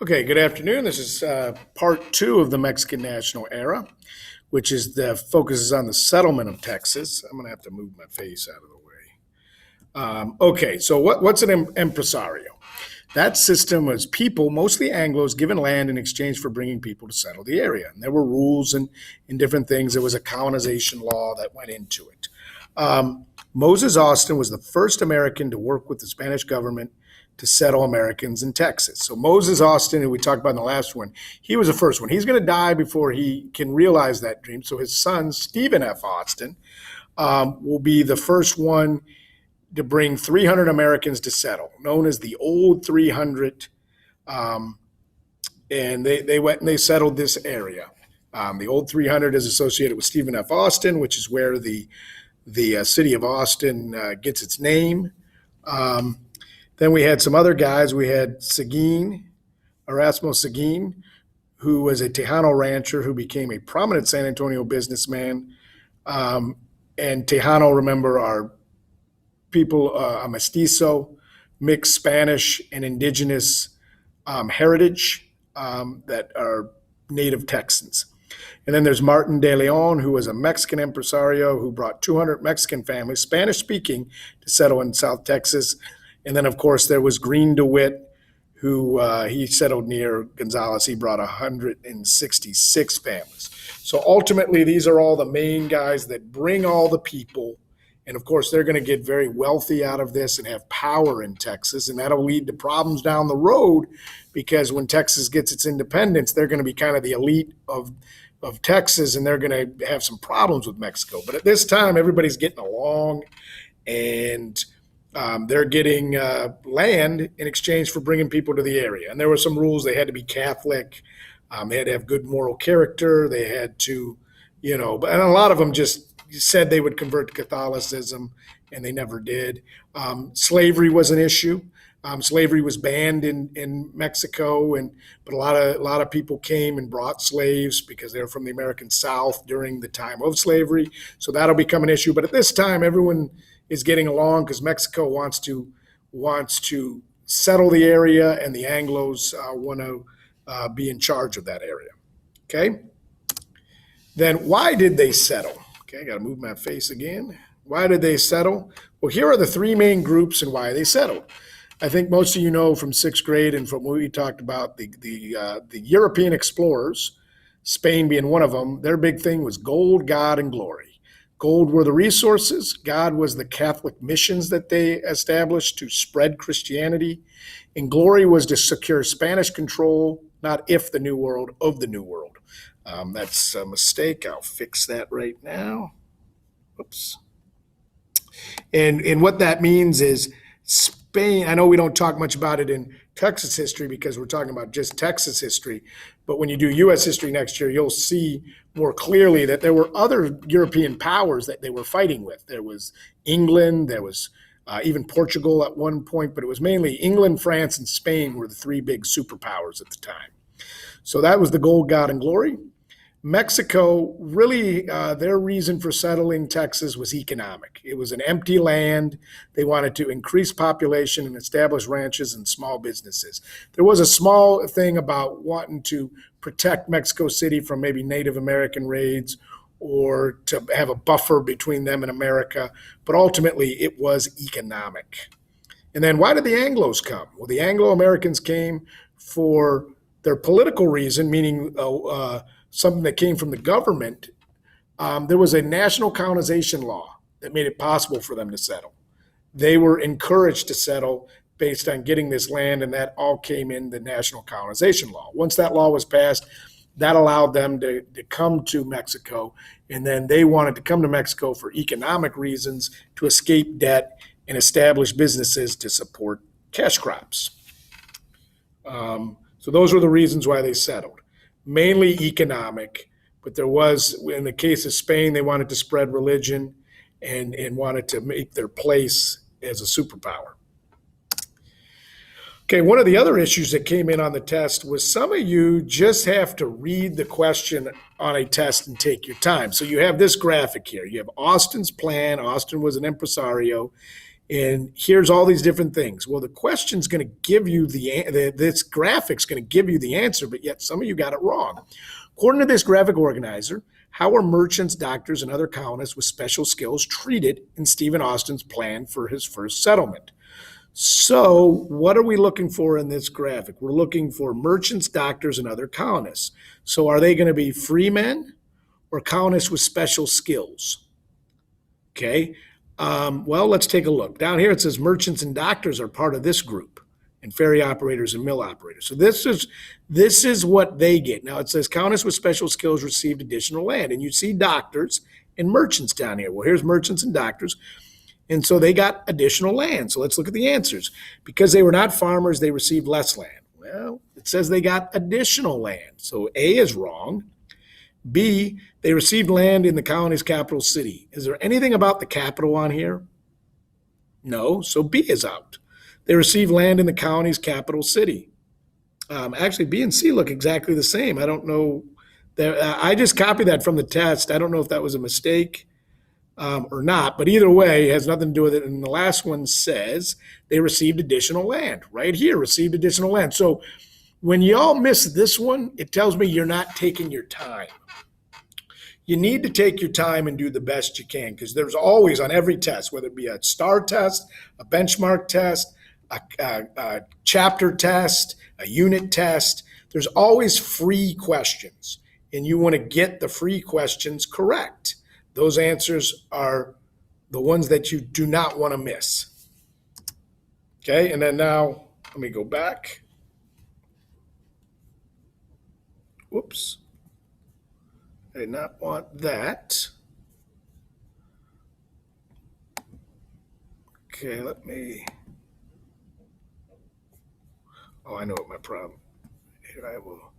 Okay, good afternoon. This is part two of the Mexican national era, which is the focuses on the settlement of Texas. I'm going to have to move my face out of the way. Okay, so what's an impresario? That system was people, mostly Anglos, given land in exchange for bringing people to settle the area. And there were rules and different things. There was a colonization law that went into it. Moses Austin was the first American to work with the Spanish government to settle Americans in Texas. So Moses Austin, who we talked about in the last one, he was the first one. He's going to die before he can realize that dream. So his son, Stephen F. Austin, will be the first one to bring 300 Americans to settle, known as the Old 300. And they went and they settled this area. The Old 300 is associated with Stephen F. Austin, which is where the city of Austin gets its name. Then we had some other guys. We had Seguin, Erasmo Seguin, who was a Tejano rancher who became a prominent San Antonio businessman. And Tejano, remember, are people, a mestizo, mixed Spanish and indigenous heritage that are native Texans. And then there's Martin de Leon, who was a Mexican impresario who brought 200 Mexican families, Spanish-speaking, to settle in South Texas. And then, of course, there was Green DeWitt, who he settled near Gonzales. He brought 166 families. So ultimately, these are all the main guys that bring all the people. And, of course, they're going to get very wealthy out of this and have power in Texas. And that'll lead to problems down the road because when Texas gets its independence, they're going to be kind of the elite of Texas, and they're going to have some problems with Mexico. But at this time, everybody's getting along, and they're getting land in exchange for bringing people to the area. And there were some rules. They had to be Catholic. They had to have good moral character. They had to, and a lot of them just said they would convert to Catholicism, and they never did. Slavery was an issue. Slavery was banned in Mexico, but a lot of people came and brought slaves because they were from the American South during the time of slavery. So that'll become an issue. But at this time, everyone is getting along because Mexico wants to settle the area, and the Anglos want to be in charge of that area. Okay. Then why did they settle? Okay, I got to move my face again. Why did they settle? Well, here are the three main groups and why they settled. I think most of you know from sixth grade and from what we talked about, the European explorers, Spain being one of them, their big thing was gold, God, and glory. Gold were the resources. God was the Catholic missions that they established to spread Christianity. And glory was to secure Spanish control, not if the New World, of the New World. That's a mistake. I'll fix that right now. Oops. And what that means is Spain, I know we don't talk much about it in Texas history because we're talking about just Texas history, but when you do U.S. history next year, you'll see more clearly that there were other European powers that they were fighting with. There was England, there was even Portugal at one point, but it was mainly England, France, and Spain were the three big superpowers at the time. So that was the gold, God, and glory. Mexico, really, their reason for settling Texas was economic. It was an empty land. They wanted to increase population and establish ranches and small businesses. There was a small thing about wanting to protect Mexico City from maybe Native American raids or to have a buffer between them and America, but ultimately it was economic. And then why did the Anglos come? Well, the Anglo-Americans came for their political reason, meaning something that came from the government. There was a national colonization law that made it possible for them to settle. They were encouraged to settle based on getting this land, and that all came in the national colonization law. Once that law was passed, that allowed them to come to Mexico, and then they wanted to come to Mexico for economic reasons, to escape debt and establish businesses to support cash crops. So those were the reasons why they settled. Mainly economic, but there was, in the case of Spain, they wanted to spread religion and wanted to make their place as a superpower. Okay, one of the other issues that came in on the test was some of you just have to read the question on a test and take your time. So you have this graphic here. You have Austin's plan. Austin was an impresario. And here's all these different things. Well, the question's going to give you this graphic's going to give you the answer, but yet some of you got it wrong. According to this graphic organizer, how are merchants, doctors, and other colonists with special skills treated in Stephen Austin's plan for his first settlement? So what are we looking for in this graphic? We're looking for merchants, doctors, and other colonists. So are they going to be freemen or colonists with special skills? Okay. Well, let's take a look. Down here it says merchants and doctors are part of this group, and ferry operators and mill operators. So this is what they get. Now it says colonists with special skills received additional land, and you see doctors and merchants down here. Well, here's merchants and doctors. And so they got additional land. So let's look at the answers. Because they were not farmers, they received less land. Well, it says they got additional land. So A is wrong. B, they received land in the colony's capital city. Is there anything about the capital on here? No, so B is out. They received land in the colony's capital city. Actually, B and C look exactly the same. I don't know. I just copied that from the test. I don't know if that was a mistake or not, but either way, it has nothing to do with it. And the last one says they received additional land. Right here, received additional land. So when y'all miss this one, it tells me you're not taking your time. You need to take your time and do the best you can, because there's always on every test, whether it be a STAR test, a benchmark test, a chapter test, a unit test, there's always free questions, and you want to get the free questions correct. Those answers are the ones that you do not want to miss. Okay, and then now let me go back. Whoops. I did not want that. Okay, let me. Oh, I know what my problem. Here I will